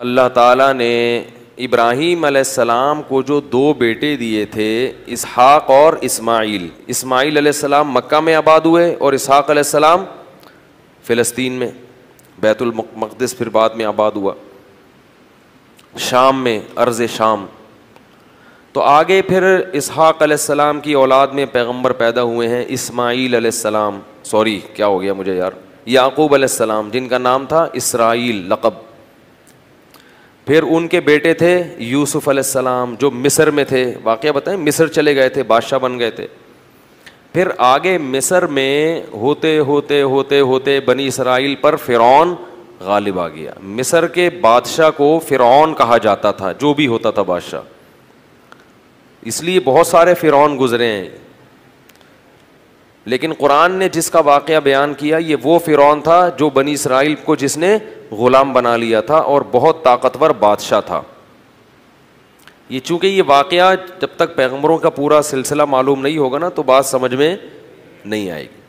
اللہ تعالیٰ نے ابراہیم علیہ السلام کو جو دو بیٹے دیے تھے، اسحاق اور اسماعیل، اسماعیل علیہ السلام مکہ میں آباد ہوئے اور اسحاق علیہ السلام فلسطین میں، بیت المقدس پھر بعد میں آباد ہوا، شام میں، ارض شام۔ تو آگے پھر اسحاق علیہ السلام کی اولاد میں پیغمبر پیدا ہوئے ہیں، اسماعیل علیہ السلام، کیا ہو گیا مجھے یار، یعقوب علیہ السلام جن کا نام تھا اسرائیل لقب۔ پھر ان کے بیٹے تھے یوسف علیہ السلام جو مصر میں تھے، واقعہ بتائیں، مصر چلے گئے تھے، بادشاہ بن گئے تھے۔ پھر آگے مصر میں ہوتے ہوتے ہوتے ہوتے بنی اسرائیل پر فرعون غالب آ گیا۔ مصر کے بادشاہ کو فرعون کہا جاتا تھا، جو بھی ہوتا تھا بادشاہ، اس لیے بہت سارے فرعون گزرے ہیں، لیکن قرآن نے جس کا واقعہ بیان کیا یہ وہ فرعون تھا جو بنی اسرائیل کو جس نے غلام بنا لیا تھا اور بہت طاقتور بادشاہ تھا۔ یہ چونکہ یہ واقعہ جب تک پیغمبروں کا پورا سلسلہ معلوم نہیں ہوگا نا تو بات سمجھ میں نہیں آئے گی۔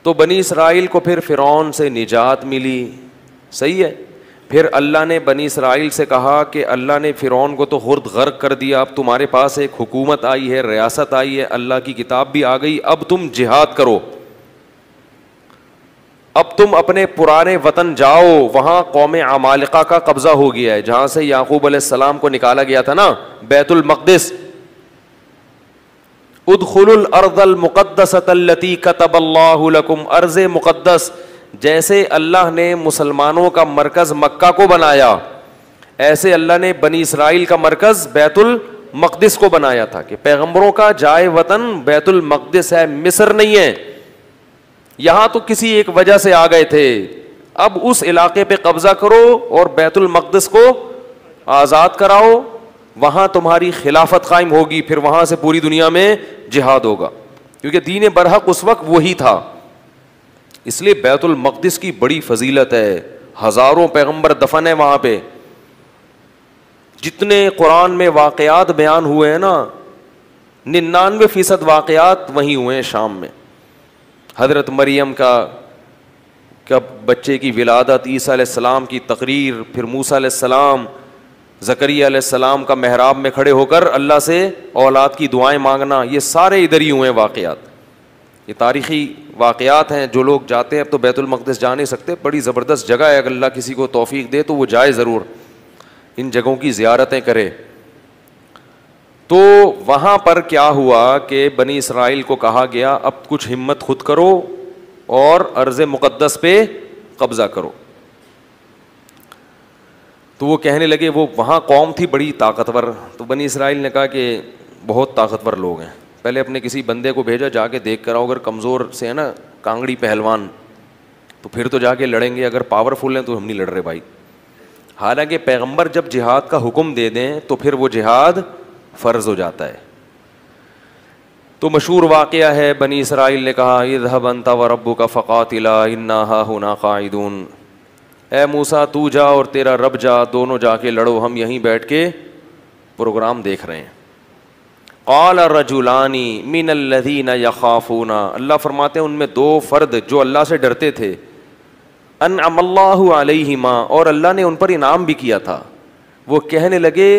تو بنی اسرائیل کو پھر فرعون سے نجات ملی، صحیح ہے۔ پھر اللہ نے بنی اسرائیل سے کہا کہ اللہ نے فرعون کو تو خرد غرق کر دیا، اب تمہارے پاس ایک حکومت آئی ہے، ریاست آئی ہے، اللہ کی کتاب بھی آ گئی، اب تم جہاد کرو، اب تم اپنے پرانے وطن جاؤ۔ وہاں قوم عمالقہ کا قبضہ ہو گیا ہے، جہاں سے یعقوب علیہ السلام کو نکالا گیا تھا نا، بیت المقدس۔ ادخلوا الارض المقدسۃ التی کتب اللہ لکم، ارض مقدس، جیسے اللہ نے مسلمانوں کا مرکز مکہ کو بنایا، ایسے اللہ نے بنی اسرائیل کا مرکز بیت المقدس کو بنایا تھا کہ پیغمبروں کا جائے وطن بیت المقدس ہے، مصر نہیں ہے۔ یہاں تو کسی ایک وجہ سے آ گئے تھے، اب اس علاقے پہ قبضہ کرو اور بیت المقدس کو آزاد کراؤ، وہاں تمہاری خلافت قائم ہوگی، پھر وہاں سے پوری دنیا میں جہاد ہوگا، کیونکہ دین برحق اس وقت وہی تھا۔ اس لیے بیت المقدس کی بڑی فضیلت ہے، ہزاروں پیغمبر دفن ہیں وہاں پہ۔ جتنے قرآن میں واقعات بیان ہوئے ہیں نا، 99% واقعات وہیں ہوئے ہیں، شام میں۔ حضرت مریم کا بچے کی ولادت، عیسیٰ علیہ السلام کی تقریر، پھر موسیٰ علیہ السلام، زکریا علیہ السلام کا محراب میں کھڑے ہو کر اللہ سے اولاد کی دعائیں مانگنا، یہ سارے ادھر ہی ہوئے ہیں واقعات۔ یہ تاریخی واقعات ہیں، جو لوگ جاتے ہیں، اب تو بیت المقدس جا نہیں سکتے، بڑی زبردست جگہ ہے، اگر اللہ کسی کو توفیق دے تو وہ جائے ضرور، ان جگہوں کی زیارتیں کرے۔ تو وہاں پر کیا ہوا کہ بنی اسرائیل کو کہا گیا اب کچھ ہمت خود کرو اور ارض مقدس پہ قبضہ کرو۔ تو وہ کہنے لگے، وہ وہاں قوم تھی بڑی طاقتور، تو بنی اسرائیل نے کہا کہ بہت طاقتور لوگ ہیں، پہلے اپنے کسی بندے کو بھیجا، جا کے دیکھ کر آؤ، اگر کمزور سے ہے نا کانگڑی پہلوان تو پھر تو جا کے لڑیں گے، اگر پاورفل ہیں تو ہم نہیں لڑ رہے بھائی۔ حالانکہ پیغمبر جب جہاد کا حکم دے دیں تو پھر وہ جہاد فرض ہو جاتا ہے۔ تو مشہور واقعہ ہے، بنی اسرائیل نے کہا اذهب انت وربك فقاتلا انا هاهنا قاعدون، اے موسیٰ تو جا اور تیرا رب جا، دونوں جا کے لڑو، ہم یہیں بیٹھ کے پروگرام دیکھ رہے ہیں۔ قال رجلان من الذين يخافون، اللہ فرماتے ہیں ان میں دو فرد جو اللہ سے ڈرتے تھے، انعم اللہ علیہما، اور اللہ نے ان پر انعام بھی کیا تھا، وہ کہنے لگے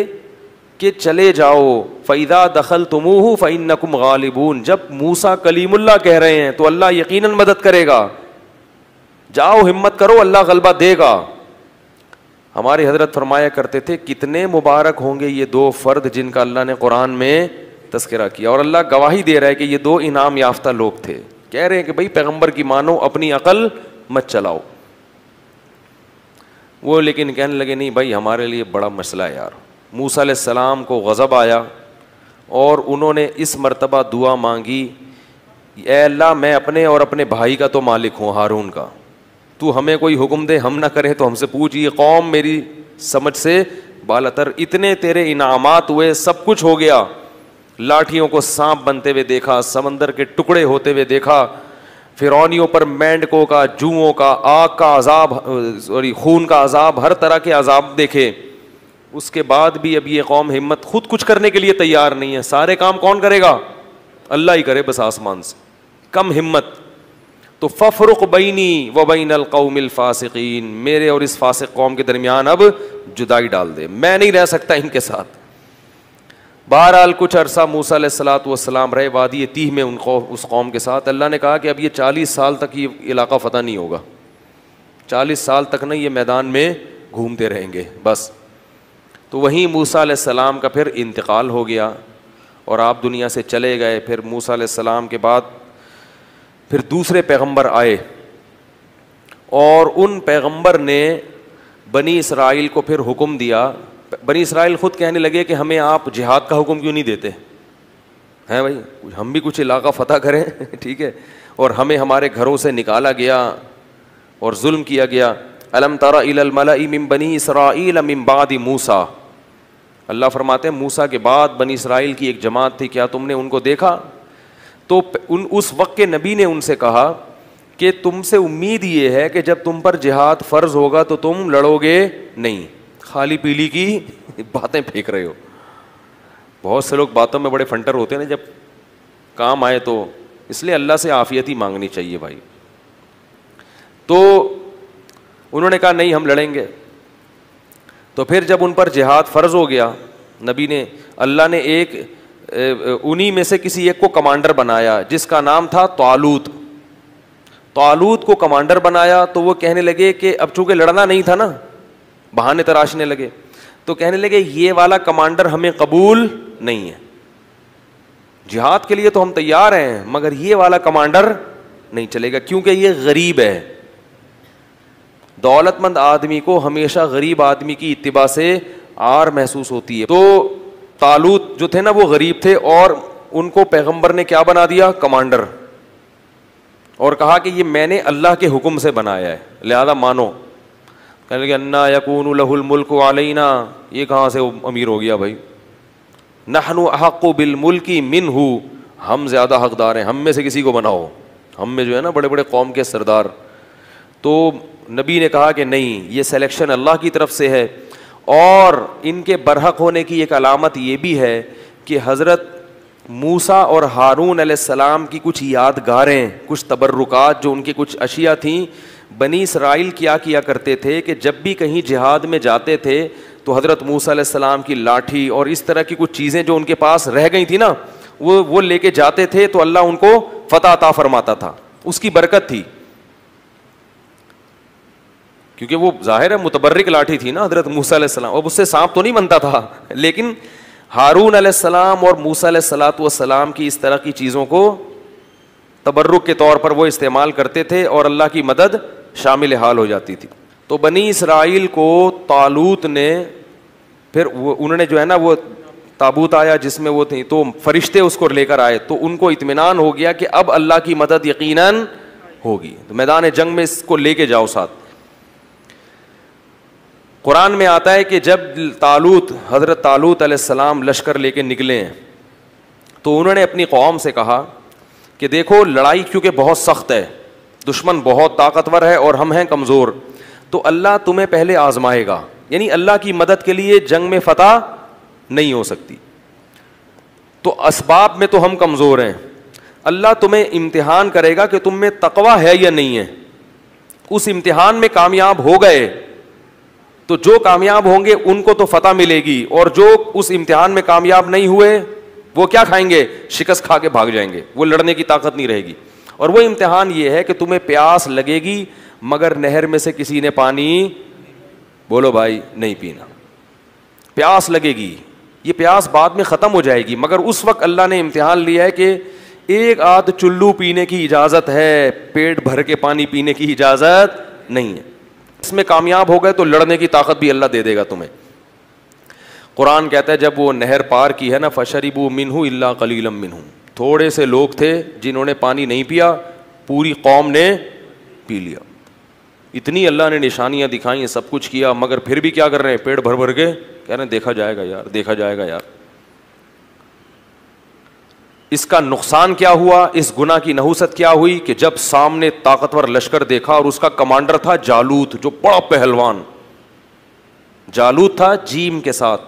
کہ چلے جاؤ، فَإِذَا دَخَلْتُمُوهُ فَإِنَّكُمْ غَالِبُونَ، جب موسیٰ کلیم اللہ کہہ رہے ہیں تو اللہ یقیناً مدد کرے گا، جاؤ ہمت کرو، اللہ غلبہ دے گا۔ ہمارے حضرت فرمایا کرتے تھے کتنے مبارک ہوں گے یہ دو فرد جن کا اللہ نے قرآن میں تذکرہ کیا، اور اللہ گواہی دے رہا ہے کہ یہ دو انعام یافتہ لوگ تھے، کہہ رہے ہیں کہ بھائی پیغمبر کی مانو، اپنی عقل مت چلاؤ۔ وہ لیکن کہنے لگے نہیں بھائی ہمارے لیے بڑا مسئلہ ہے یار۔ موسیٰ علیہ السلام کو غضب آیا اور انہوں نے اس مرتبہ دعا مانگی، اے اللہ میں اپنے اور اپنے بھائی کا تو مالک ہوں، ہارون کا، تو ہمیں کوئی حکم دے، ہم نہ کریں تو ہم سے پوچھ، یہ قوم میری سمجھ سے بالاتر، اتنے تیرے انعامات ہوئے، سب کچھ ہو گیا، لاٹھیوں کو سانپ بنتے ہوئے دیکھا، سمندر کے ٹکڑے ہوتے ہوئے دیکھا، فرعونیوں پر مینڈکوں کا، جوؤں کا، آگ کا عذاب، خون کا عذاب، ہر طرح کے عذاب دیکھے، اس کے بعد بھی اب یہ قوم ہمت خود کچھ کرنے کے لیے تیار نہیں ہے، سارے کام کون کرے گا؟ اللہ ہی کرے بس آسمان سے، کم ہمت۔ تو ففرق بینی و بین القوم الفاسقین، میرے اور اس فاسق قوم کے درمیان اب جدائی ڈال دے، میں نہیں رہ سکتا ان کے ساتھ۔ بہرحال کچھ عرصہ موسیٰ علیہ الصلوۃ والسلام رہے وادی تیہ میں اس قوم کے ساتھ۔ اللہ نے کہا کہ اب یہ 40 سال تک یہ علاقہ فتح نہیں ہوگا، 40 سال تک نہیں یہ میدان میں گھومتے رہیں گے بس۔ تو وہیں موسیٰ علیہ السلام کا پھر انتقال ہو گیا اور آپ دنیا سے چلے گئے۔ پھر موسیٰ علیہ السلام کے بعد پھر دوسرے پیغمبر آئے، اور ان پیغمبر نے بنی اسرائیل کو پھر حکم دیا۔ بنی اسرائیل خود کہنے لگے کہ ہمیں آپ جہاد کا حکم کیوں نہیں دیتے ہیں بھائی، ہم بھی کچھ علاقہ فتح کریں ٹھیک ہے، اور ہمیں ہمارے گھروں سے نکالا گیا اور ظلم کیا گیا۔ الم تر الی الملأ من بنی اسرائیل من بعد موسیٰ، اللہ فرماتے ہیں موسیٰ کے بعد بنی اسرائیل کی ایک جماعت تھی، کیا تم نے ان کو دیکھا؟ تو اس وقت کے نبی نے ان سے کہا کہ تم سے امید یہ ہے کہ جب تم پر جہاد فرض ہوگا تو تم لڑو گے نہیں، خالی پیلی کی باتیں پھینک رہے ہو۔ بہت سے لوگ باتوں میں بڑے فنٹر ہوتے ہیں نا، جب کام آئے تو، اس لیے اللہ سے عافیت ہی مانگنی چاہیے بھائی۔ تو انہوں نے کہا نہیں ہم لڑیں گے۔ تو پھر جب ان پر جہاد فرض ہو گیا، نبی نے، اللہ نے ایک انہی میں سے کسی ایک کو کمانڈر بنایا جس کا نام تھا طالوت۔ طالوت کو کمانڈر بنایا تو وہ کہنے لگے کہ اب چونکہ لڑنا نہیں تھا نا، بہانے تراشنے لگے، تو کہنے لگے یہ والا کمانڈر ہمیں قبول نہیں ہے، جہاد کے لیے تو ہم تیار ہیں مگر یہ والا کمانڈر نہیں چلے گا کیونکہ یہ غریب ہے۔ دولت مند آدمی کو ہمیشہ غریب آدمی کی اتباع سے عار محسوس ہوتی ہے۔ تو طالوت جو تھے نا وہ غریب تھے، اور ان کو پیغمبر نے کیا بنا دیا؟ کمانڈر، اور کہا کہ یہ میں نے اللہ کے حکم سے بنایا ہے لہذا مانو۔ کہنے لگے انا یکون لہ الملک علینا، یہ کہاں سے امیر ہو گیا بھائی؟ نحن احق بالملک منہ، ہم زیادہ حقدار ہیں، ہم میں سے کسی کو بناؤ، ہم میں جو ہے نا بڑے بڑے قوم کے سردار۔ تو نبی نے کہا کہ نہیں، یہ سلیکشن اللہ کی طرف سے ہے، اور ان کے برحق ہونے کی ایک علامت یہ بھی ہے کہ حضرت موسیٰ اور ہارون علیہ السلام کی کچھ یادگاریں، کچھ تبرکات، جو ان کی کچھ اشیاء تھیں، بنی اسرائیل کیا کرتے تھے کہ جب بھی کہیں جہاد میں جاتے تھے تو حضرت موسیٰ علیہ السلام کی لاٹھی اور اس طرح کی کچھ چیزیں جو ان کے پاس رہ گئی تھی نا، وہ لے کے جاتے تھے تو اللہ ان کو فتح عطا فرماتا تھا، اس کی برکت تھی، کیونکہ وہ ظاہر ہے متبرک لاٹھی تھی نا حضرت موسیٰ علیہ السلام، اب اس سے سانپ تو نہیں بنتا تھا، لیکن ہارون علیہ السلام اور موسیٰ علیہ السلام کی اس طرح کی چیزوں کو تبرک کے طور پر وہ استعمال کرتے تھے اور اللہ کی مدد شامل حال ہو جاتی تھی۔ تو بنی اسرائیل کو طالوت نے پھر انہوں نے جو ہے نا وہ تابوت آیا جس میں وہ تھی، تو فرشتے اس کو لے کر آئے، تو ان کو اطمینان ہو گیا کہ اب اللہ کی مدد یقیناً ہوگی، تو میدان جنگ میں اس کو لے کے جاؤ ساتھ۔ قرآن میں آتا ہے کہ جب حضرت طالوت علیہ السلام لشکر لے کے نکلے ہیں تو انہوں نے اپنی قوم سے کہا کہ دیکھو لڑائی کیونکہ بہت سخت ہے، دشمن بہت طاقتور ہے اور ہم ہیں کمزور، تو اللہ تمہیں پہلے آزمائے گا، یعنی اللہ کی مدد کے لیے جنگ میں فتح نہیں ہو سکتی، تو اسباب میں تو ہم کمزور ہیں، اللہ تمہیں امتحان کرے گا کہ تم میں تقوی ہے یا نہیں ہے، اس امتحان میں کامیاب ہو گئے تو جو کامیاب ہوں گے ان کو تو فتح ملے گی، اور جو اس امتحان میں کامیاب نہیں ہوئے وہ کیا کھائیں گے؟ شکست کھا کے بھاگ جائیں گے، وہ لڑنے کی طاقت نہیں رہے گی۔ اور وہ امتحان یہ ہے کہ تمہیں پیاس لگے گی مگر نہر میں سے کسی نے پانی، بولو بھائی، نہیں پینا، پیاس لگے گی، یہ پیاس بعد میں ختم ہو جائے گی، مگر اس وقت اللہ نے امتحان لیا ہے کہ ایک آدھ چلو پینے کی اجازت ہے، پیٹ بھر کے پانی پینے کی اجازت نہیں ہے، اس میں کامیاب ہو گئے تو لڑنے کی طاقت بھی اللہ دے دے گا تمہیں۔ قرآن کہتا ہے جب وہ نہر پار کی ہے نا، فشربوا منہ الا قلیلا منہم، تھوڑے سے لوگ تھے جنہوں نے پانی نہیں پیا، پوری قوم نے پی لیا، اتنی اللہ نے نشانیاں دکھائیں، سب کچھ کیا، مگر پھر بھی کیا کر رہے ہیں؟ پیٹ بھر بھر کے کہہ رہے ہیں دیکھا جائے گا یار، دیکھا جائے گا یار۔ اس کا نقصان کیا ہوا؟ اس گناہ کی نحوست کیا ہوئی کہ جب سامنے طاقتور لشکر دیکھا اور اس کا کمانڈر تھا جالوت، جو بڑا پہلوان جالوت تھا جیم کے ساتھ،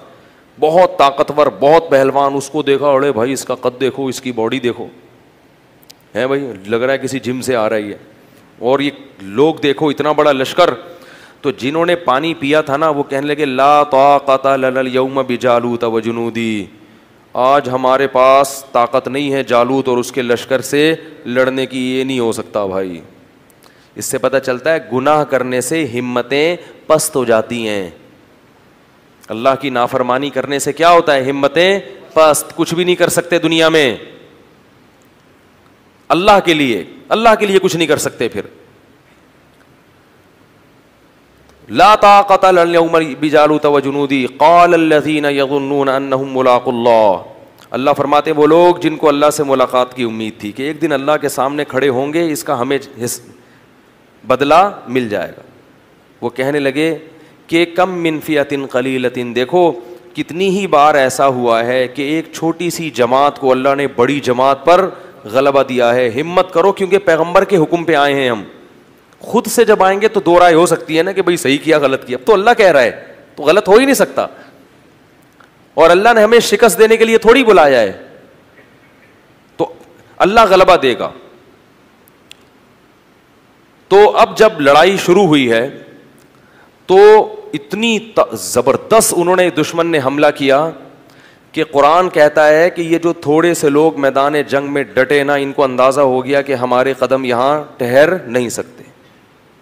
بہت طاقتور، بہت پہلوان، اس کو دیکھا، اڑے بھائی اس کا قد دیکھو، اس کی باڈی دیکھو، ہے بھائی لگ رہا ہے کسی جم سے آ رہی ہے، اور یہ لوگ دیکھو اتنا بڑا لشکر. تو جنہوں نے پانی پیا تھا نا وہ کہنے لگے لا طاقت لنا اليوم بجالوت وجنودی, آج ہمارے پاس طاقت نہیں ہے جالوت اور اس کے لشکر سے لڑنے کی, یہ نہیں ہو سکتا بھائی. اس سے پتہ چلتا ہے گناہ کرنے سے ہمتیں پست ہو جاتی ہیں. اللہ کی نافرمانی کرنے سے کیا ہوتا ہے؟ ہمتیں پست, کچھ بھی نہیں کر سکتے دنیا میں. اللہ کے لیے کچھ نہیں کر سکتے. پھر لا طاقت لنا اليوم بجالوت وجنودی قال الذين يظنون انهم ملاقو اللہ. اللہ فرماتے وہ لوگ جن کو اللہ سے ملاقات کی امید تھی کہ ایک دن اللہ کے سامنے کھڑے ہوں گے, اس کا ہمیں بدلہ مل جائے گا, وہ کہنے لگے کہ کم من فئۃ قلیلۃ, دیکھو کتنی ہی بار ایسا ہوا ہے کہ ایک چھوٹی سی جماعت کو اللہ نے بڑی جماعت پر غلبہ دیا ہے. ہمت کرو کیونکہ پیغمبر کے حکم پہ آئے ہیں ہم. خود سے جب آئیں گے تو دو رائے ہو سکتی ہے نا کہ بھئی صحیح کیا غلط کیا, اب تو اللہ کہہ رہا ہے تو غلط ہو ہی نہیں سکتا. اور اللہ نے ہمیں شکست دینے کے لیے تھوڑی بلایا ہے, تو اللہ غلبہ دے گا. تو اب جب لڑائی شروع ہوئی ہے تو اتنی زبردست انہوں نے دشمن نے حملہ کیا کہ قرآن کہتا ہے کہ یہ جو تھوڑے سے لوگ میدان جنگ میں ڈٹے نا, ان کو اندازہ ہو گیا کہ ہمارے قدم یہاں ٹھہر نہیں سکتے,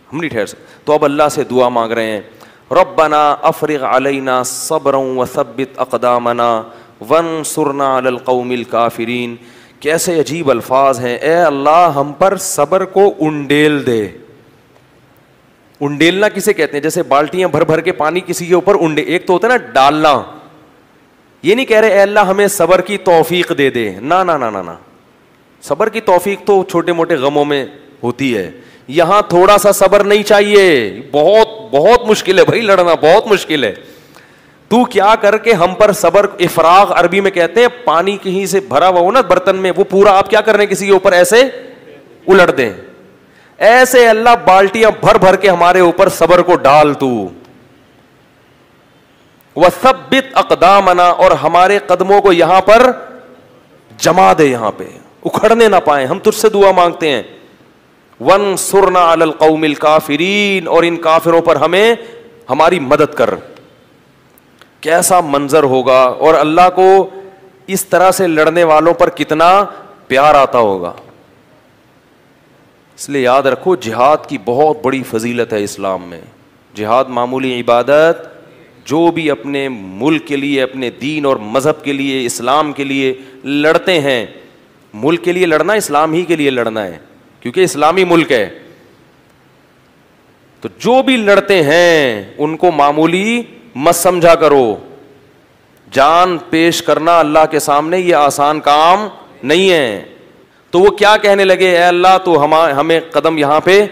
ہم نہیں ٹھہر سکتے. تو اب اللہ سے دعا مانگ رہے ہیں ربنا افرغ علینا صبرا وثبت اقدامنا وانصرنا علی القوم الکافرین. کیسے عجیب الفاظ ہیں, اے اللہ ہم پر صبر کو انڈیل دے. انڈیلنا کسے کہتے ہیں؟ جیسے بالٹیاں بھر بھر کے پانی کسی کے اوپر ایک تو ہوتا ہے نا ڈالنا, یہ نہیں کہہ رہے اے اللہ ہمیں صبر کی توفیق دے دے, نا نا نا نا, صبر کی توفیق تو چھوٹے موٹے غموں میں ہوتی ہے, یہاں تھوڑا سا صبر نہیں چاہیے. بہت بہت مشکل ہے بھائی لڑنا, بہت مشکل ہے. تو کیا کر کے ہم پر صبر, افراغ عربی میں کہتے ہیں پانی کہیں سے بھرا ہوا ہو نا برتن میں, وہ پورا آپ کیا کر رہے ہیں کسی کے اوپر ایسے الٹ دیں, ایسے اللہ بالٹیاں بھر بھر کے ہمارے اوپر صبر کو ڈال تو. وثبت اقدامنا, اور ہمارے قدموں کو یہاں پر جما دے, یہاں پہ اکھڑنے نہ پائیں. ہم تجھ سے دعا مانگتے ہیں. وانصرنا علی القوم الکافرین, اور ان کافروں پر ہمیں ہماری مدد کر. کیسا منظر ہوگا, اور اللہ کو اس طرح سے لڑنے والوں پر کتنا پیار آتا ہوگا. اس لیے یاد رکھو جہاد کی بہت بڑی فضیلت ہے اسلام میں. جہاد معمولی عبادت, جو بھی اپنے ملک کے لیے, اپنے دین اور مذہب کے لیے, اسلام کے لیے لڑتے ہیں, ملک کے لیے لڑنا اسلام ہی کے لیے لڑنا ہے کیونکہ اسلامی ملک ہے, تو جو بھی لڑتے ہیں ان کو معمولی مت سمجھا کرو. جان پیش کرنا اللہ کے سامنے یہ آسان کام نہیں ہے. تو وہ کیا کہنے لگے, اے اللہ تو ہمیں قدم یہاں پہ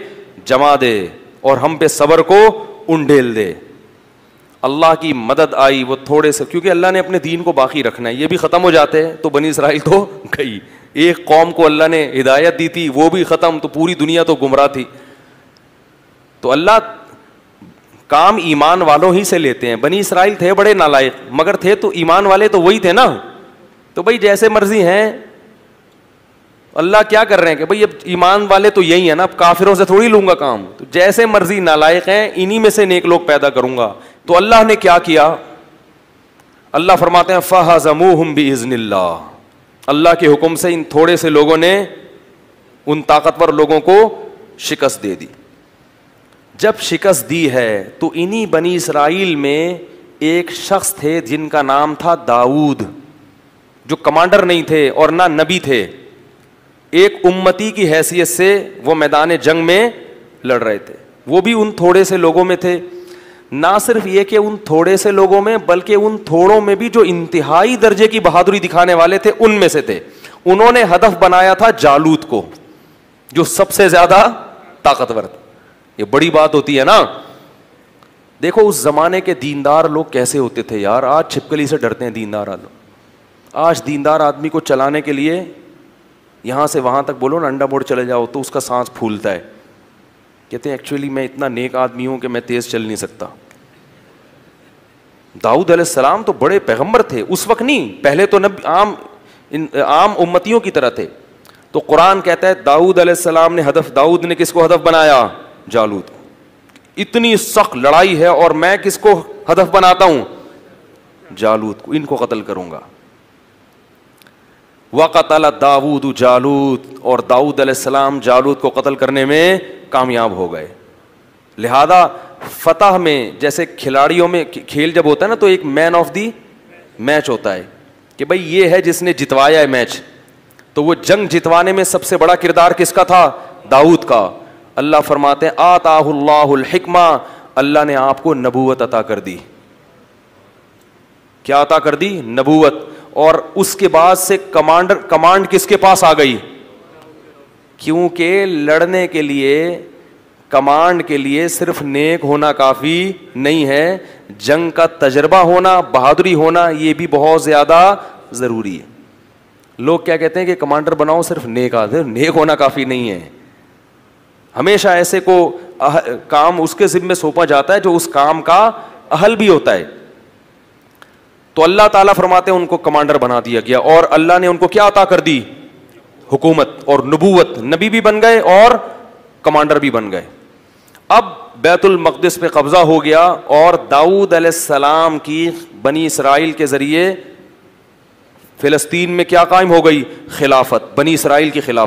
جما دے اور ہم پہ صبر کو انڈیل دے. اللہ کی مدد آئی, وہ تھوڑے سے, کیونکہ اللہ نے اپنے دین کو باقی رکھنا ہے, یہ بھی ختم ہو جاتے ہیں تو بنی اسرائیل تو گئی. ایک قوم کو اللہ نے ہدایت دی تھی, وہ بھی ختم, تو پوری دنیا تو گمراہ تھی. تو اللہ کام ایمان والوں ہی سے لیتے ہیں. بنی اسرائیل تھے بڑے نالائق, مگر تھے تو ایمان والے تو وہی تھے نا. تو بھائی جیسے مرضی ہیں, اللہ کیا کر رہے ہیں کہ بھائی اب ایمان والے تو یہی ہیں نا, اب کافروں سے تھوڑی لوں گا کام, تو جیسے مرضی نالائق ہیں انہی میں سے نیک لوگ پیدا کروں گا. تو اللہ نے کیا کیا, اللہ فرماتے ہیں فَهَزَمُوهُمْ بِإِذْنِ اللَّهِ, اللہ کے حکم سے ان تھوڑے سے لوگوں نے ان طاقتور لوگوں کو شکست دے دی. جب شکست دی ہے تو انہی بنی اسرائیل میں ایک شخص تھے جن کا نام تھا داؤد, جو کمانڈر نہیں تھے اور نہ نبی تھے, ایک امتی کی حیثیت سے وہ میدان جنگ میں لڑ رہے تھے. وہ بھی ان تھوڑے سے لوگوں میں تھے. نہ صرف یہ کہ ان تھوڑے سے لوگوں میں, بلکہ ان تھوڑوں میں بھی جو انتہائی درجے کی بہادری دکھانے والے تھے ان میں سے تھے. انہوں نے ہدف بنایا تھا جالوت کو, جو سب سے زیادہ طاقتور تھا. یہ بڑی بات ہوتی ہے نا. دیکھو اس زمانے کے دیندار لوگ کیسے ہوتے تھے یار. آج چھپکلی سے ڈرتے ہیں دیندار لوگ. آج دیندار آدمی کو چلانے کے لیے یہاں سے وہاں تک بولو نا انڈا موڑ چلے جاؤ تو اس کا سانس پھولتا ہے. کہتے ہیں ایکچولی میں اتنا نیک آدمی ہوں کہ میں تیز چل نہیں سکتا. داؤد علیہ السلام تو بڑے پیغمبر تھے اس وقت, نہیں پہلے تو عام امتیوں کی طرح تھے. تو قرآن کہتا ہے داؤد علیہ السلام نے ہدف، داؤد نے کس کو ہدف بنایا؟ جالوت. اتنی سخت لڑائی ہے اور میں کس کو ہدف بناتا ہوں؟ جالوت کو، ان کو قتل کروں گا. وقتل داؤد جالوت، اور داؤد علیہ السلام جالوت کو قتل کرنے میں کامیاب ہو گئے. لہذا فتح میں جیسے کھلاڑیوں میں کھیل جب ہوتا ہے نا تو ایک مین آف دی میچ ہوتا ہے کہ بھائی یہ ہے جس نے جتوایا ہے میچ. تو وہ جنگ جتوانے میں سب سے بڑا کردار کس کا تھا؟ داؤد کا. اللہ فرماتے ہیں آتاہ اللہ الحکمہ، اللہ نے آپ کو نبوت عطا کر دی. کیا عطا کر دی؟ نبوت. اور اس کے بعد سے کمانڈ کس کے پاس آ گئی؟ کیونکہ لڑنے کے لیے، کمانڈ کے لیے صرف نیک ہونا کافی نہیں ہے، جنگ کا تجربہ ہونا، بہادری ہونا، یہ بھی بہت زیادہ ضروری ہے. لوگ کیا کہتے ہیں کہ کمانڈر بناؤ صرف نیک آدمی، نیک ہونا کافی نہیں ہے. ہمیشہ ایسے کو کام اس کے ذمے سونپا جاتا ہے جو اس کام کا اہل بھی ہوتا ہے. تو اللہ تعالیٰ فرماتے ہیں ان کو کمانڈر بنا دیا گیا، اور اللہ نے ان کو کیا عطا کر دی؟ حکومت اور نبوت. نبی بھی بن گئے اور کمانڈر بھی بن گئے. اب بیت المقدس پہ قبضہ ہو گیا، اور داؤد علیہ السلام کی بنی اسرائیل کے ذریعے فلسطین میں کیا قائم ہو گئی؟ خلافت، بنی اسرائیل کی خلافت.